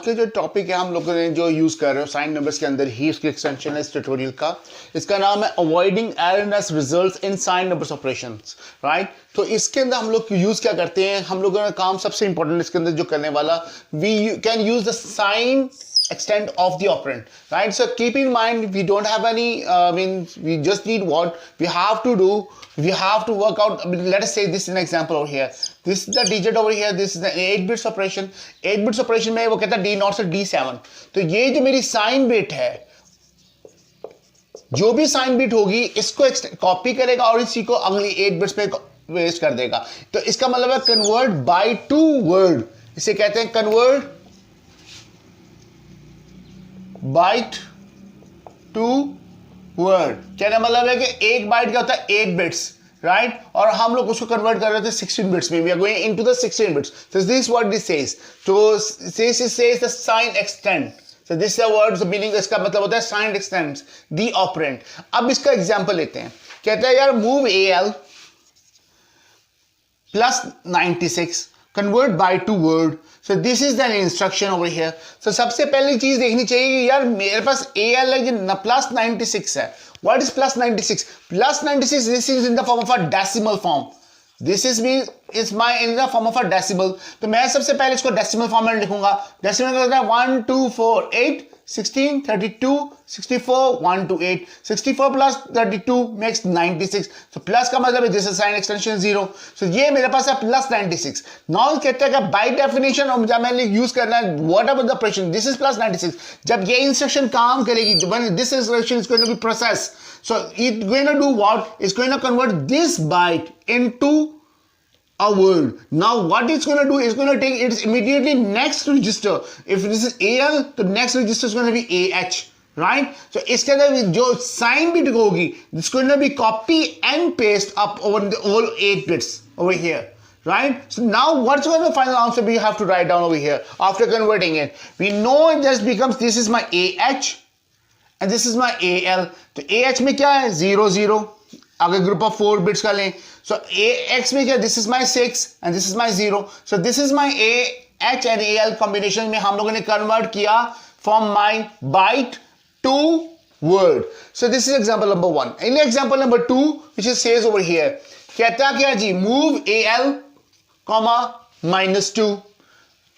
के जो टॉपिक है हम लोग ने जो यूज कर रहे हो साइन नंबर्स के अंदर ही इसकी एक्सटेंशन है इस ट्यूटोरियल का, इसका नाम है avoiding erroneous results in sign numbers operations, right. तो इसके अंदर हम लोग यूज क्या करते हैं, हम लोगों का काम सबसे इंपॉर्टेंट इसके अंदर जो करने वाला, we can use the sine extent of the operand, right? So keep in mind we don't have any we just need what we have to do, we have to work out. Let us say this is an example over here, this is the digit over here, this is the 8 bits operation, 8 bits operation में वो कहता है D0 से D7, तो ये जो मेरी sign bit है, जो भी साइन बिट होगी इसको कॉपी करेगा और इसी को अगली 8 बिट्स पे वेस्ट कर देगा। तो इसका मतलब है कन्वर्ट बाय टू वर्ड, इसे कहते हैं कन्वर्ट बाइट टू वर्ड। कहने मतलब है कि एक बाइट क्या होता है 8 बिट्स, राइट, और हम लोग उसको कन्वर्ट कर रहे थे 16 बिट्स में, we are going into the 16 bits. So this what this says, तो this says the sign extend, so this the word meaning, इसका मतलब होता है साइन एक्सटेंड्स द ऑपरेंड। अब इसका एग्जांपल लेते हैं, कहता है यार move AL plus 96 convert byte to word. So this is the instruction over here. So सबसे पहली चीज देखनी चाहिए कि यार मेरे पास AL है प्लस 96 है। What is plus 96? Plus 96 this is in the form of a decimal form, this is mean is my in the form of a decimal. तो मैं सबसे पहले इसको डेसिमल फॉर्म में लिखूंगा। डेसिमल का 1 2 4 8 16 32 64 1 2 8, 64 प्लस 32 मेक्स 96। तो प्लस का मतलब है दिस इज साइन एक्सटेंशन 0। सो ये मेरे पास है प्लस 96। नाउ कहते हैं कि बाय डेफिनेशन जब मैंने यूज करना है whatever the operation, this is plus 96। जब ये इंस्ट्रक्शन काम करेगी, this instruction is going to be process, so it going to do what, is going to convert this byte into a word. Now what it's going to do is going to take its immediately next register. If this is AL, the next register is going to be AH, right? So इसके अंदर जो sign bit होगी, it's going to be copy and paste up over the all 8 bits over here, right? So now what's going to be the final answer we have to write down over here after converting it? We know it just becomes, this is my AH and this is my AL. तो AH में क्या है 0 0, अगर group of 4 bits का लें, सो AX में क्या, this is my 6 and this is my 0। So this is my AH and AL combination में हम लोगों ने कन्वर्ट किया from my byte to word. So this is example number 1। In example number 2 which is says over here, कहता क्या जी, move AL comma -2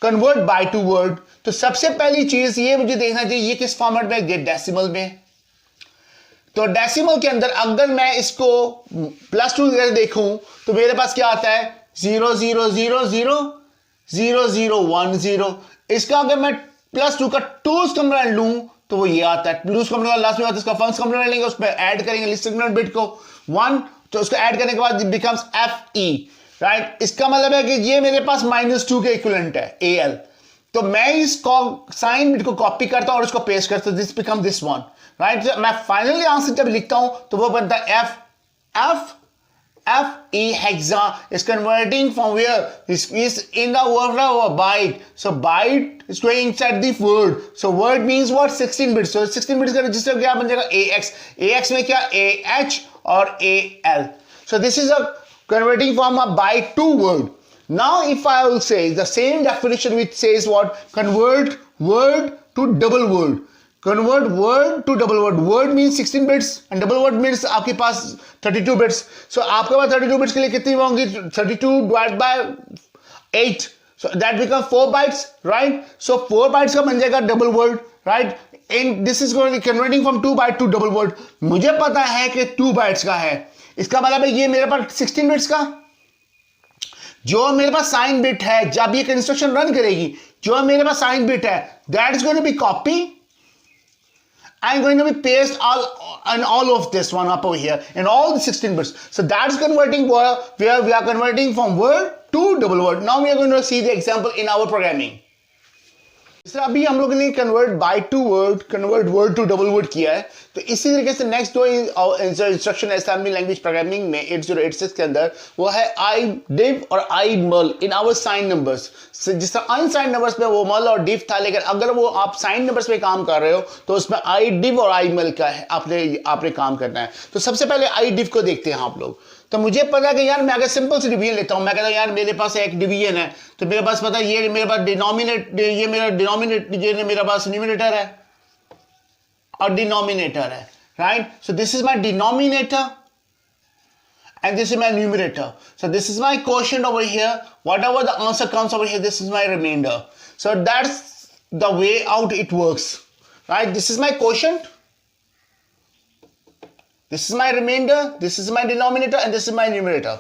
convert byte to word. तो सबसे पहली चीज ये मुझे देखना चाहिए ये किस फॉर्मेट में, ये डेसिमल में। तो डेसिमल के अंदर अगर मैं इसको +2 देखूं तो मेरे पास क्या आता है 0 0 0 0 0 0 1 0। इसका अगर मैं +2 का 2's कॉम्प्लीमेंट लूं तो वो ये आता है। 2's कॉम्प्लीमेंट लास्ट में आता है, इसका 1st कॉम्प्लीमेंट लेंगे, उस पर ऐड करेंगे लिस्ट सेगमेंट बिट को 1, तो उसको ऐड करने के बाद इट बिकम्स FE, राइट। इसका मतलब है कि ये मेरे पास -2 के इक्विवेलेंट है AL। तो मैं इसको साइन बिट को कॉपी करता हूं और इसको पेस्ट करता हूं, this become this one, right. मैं फाइनली आंसर जब लिखता हूं तो वो बनता है FE hexa is converting from where this is in the word of a byte, so byte is going inside the word, so word means what 16 bits, so 16 bits का register क्या बन जाएगा AX में क्या AH और AL, so this is a converting from a byte to word. Now if I will say the same definition which says what, convert word to double word, convert word to double word, word means 16 bits and double word means आपके पास 32 bits, so आपके पास 32 bits के लिए कितनी होंगी, 32 divided by 8, so that becomes 4 bytes, right? So 4 bytes का बन जाएगा double word, right? And this is going to be converting from 2 byte to double word. मुझे पता है कि 2 bytes का है, इसका मतलब है ये मेरे पास 16 bits का, जो मेरे पास साइन बिट है जब ये इंस्ट्रक्शन रन करेगी, जो मेरे पास साइन बिट है that is going to be copy and going to be paste all of this one up over here in all the 16 bits. So that's converting where we are converting from word to double word. Now we are going to see the example in our programming. अभी हम लोगों ने convert byte to word, convert word to double word किया है। तो इसी तरीके से नेक्स्ट दो इंस्ट्रक्शन है असेंबली लैंग्वेज प्रोग्रामिंग में 8086 के अंदर, वो है idiv और imul in our sign numbers. जिस तरह अनसाइन नंबर्स में वो मल और div था, लेकिन अगर वो आप साइन नंबर्स पे काम कर रहे हो तो उसमें idiv और imul का है आपने काम करना है। तो सबसे पहले idiv को देखते हैं आप लोग। तो मुझे पता है कि यार मैं अगर सिंपल से डिवीजन लेता हूं, मैं कहता हूं यार मेरे पास एक डिवीजन है, तो मेरे पास पता है ये मेरे पास ये मेरा पास न्यूमरेटर है और डिनोमिनेटर है, right? So this is my denominator and this is my numerator. So this is my quotient over here. Whatever the answer comes over here, this is my remainder. So that's the way out it works, right? This is my quotient, this is my remainder, this is my denominator and this is my numerator.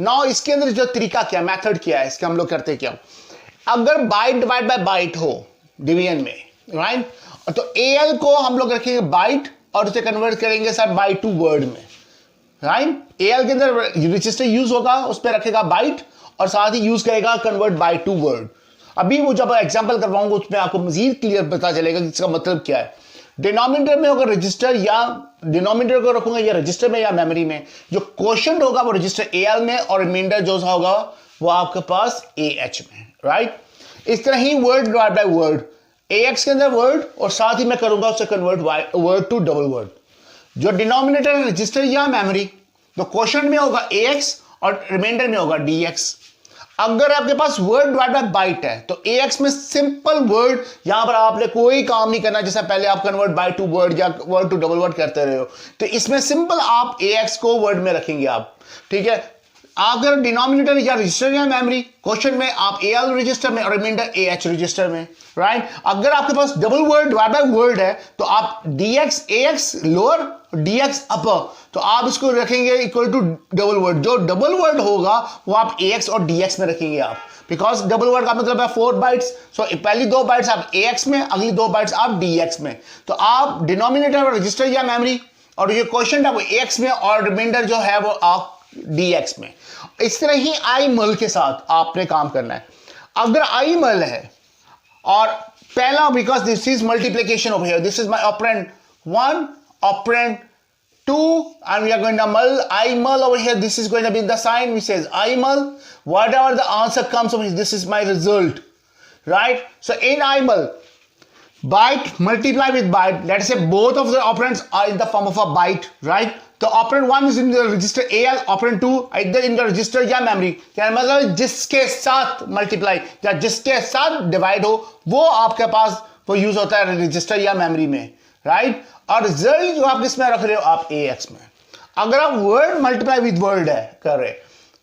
Now इसके अंदर जो तरीका क्या, method क्या है इसका, हम लोग करते क्या, अगर बाइट डिवाइड बाय बाइट हो डिवीजन में, राइट, तो AL को हम लोग रखेंगे बाइट और उसे कन्वर्ट करेंगे सर बाय टू वर्ड में, राइट? AL के अंदर रजिस्टर यूज होगा, उस पर रखेगा बाइट और साथ ही यूज करेगा कन्वर्ट बाय टू वर्ड। अभी वो जब एग्जांपल करवाऊंगा उसमें आपको मजीद क्लियर पता चलेगा कि इसका मतलब क्या है। डिनोमिनेटर में होगा रजिस्टर, या डिनोमिनेटर को रखूंगा या रजिस्टर में या मेमोरी में, जो क्वोशंट होगा वो रजिस्टर AL में और रिमाइंडर जो होगा वो आपके पास AH में, राइट? इस तरह ही word divide by word, AX के अंदर वर्ड और साथ ही मैं करूंगा उससे convert word to double word. जो डिनोमिनेटर है रजिस्टर या मेमोरी, तो क्वोशंट में होगा AX और रिमाइंडर में होगा DX। अगर आपके पास वर्ड डिवाइड बाय बाइट है तो AX में सिंपल वर्ड, यहां पर आपने कोई काम नहीं करना, जैसा पहले आप कन्वर्ट बाय टू वर्ड या वर्ड टू डबल वर्ड करते रहे हो, तो इसमें सिंपल आप AX को वर्ड में रखेंगे आप, ठीक है? अगर डिनोमिनेटर या रजिस्टर या मेमोरी, क्वेश्चन में आप AL रजिस्टर में और रिमाइंडर AH रजिस्टर में, राइट? अगर आपके पास double word divide by word है तो आप DX AX lower DX upper, तो आप इसको रखेंगे इक्वल टू डबल वर्ड। जो डबल वर्ड होगा वो आप AX और DX में रखेंगे आप, बिकॉज डबल वर्ड का मतलब है 4 बाइट्स। सो पहली 2 बाइट्स आप AX में, अगली 2 बाइट्स आप DX में। तो आप डिनोमिनेटर रजिस्टर या मेमोरी और ये क्वेश्चन है वो AX में और रिमाइंडर जो है वो आप DX में। इस तरह ही आई मल के साथ आपने काम करना है। अगर आई मल है और पहला, because this is multiplication over here, this is my operand 1 operand 2 and we are going to mull I mull over here. This is going to be the sign which says I mull. Whatever the answer comes over here, this is my result, right? So in I mull, byte multiply with byte. Let's say both of the operands are in the form of a byte, right? तो operand 1 is in the register AL, operand 2 either in the register या memory। क्या मतलब जिसके साथ multiply या जिसके साथ divide हो वो आपके पास वो यूज होता है रजिस्टर या मेमोरी में, राइट? और रिजल्ट जो आप किसमें रख रहे हो, आप AX में। अगर आप वर्ड मल्टीप्लाई विद वर्ड है कर रहे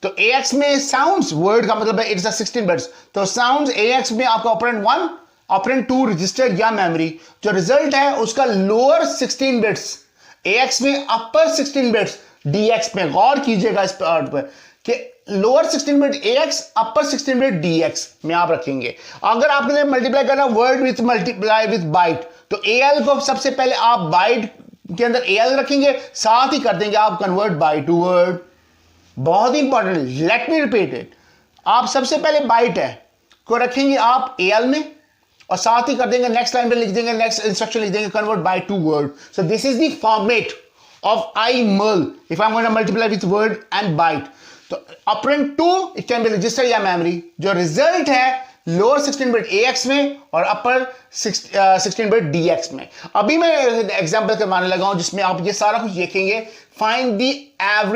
तो AX में साउंड्स, वर्ड का मतलब है इट्स 16 बिट्स, तो साउंड्स AX में आपका ऑपरेंड 1 ऑपरेंड 2 रजिस्टर या मेमोरी, जो रिजल्ट है उसका लोअर 16 बिट्स AX में, अपर 16 बिट्स DX में। गौर कीजिएगा इस पार्ट पर कि lower 16 bit AX, upper 16 bit DX में आप रखेंगे। अगर आपने मल्टीप्लाई करना word with multiply with byte, तो AL को सबसे पहले आप बाइट के अंदर AL रखेंगे, साथ ही कर देंगे आप कन्वर्ट बाय टू वर्ड। बहुत ही important, let me repeat it. आप सबसे पहले बाइट है को रखेंगे आप AL में और साथ ही कर देंगे नेक्स्ट लाइन पे लिख देंगे, नेक्स्ट इंस्ट्रक्शन लिख देंगे convert byte to word. So this is the format of I mul if I am going to multiply with word and byte. तो operand 2 it can be register या memory, जो result है lower 16 bit AX में और अपर 16 bit DX में। अभी मैं example करवाने लगा हूं जिसमें आप ये सारा कुछ देखेंगे। Find the average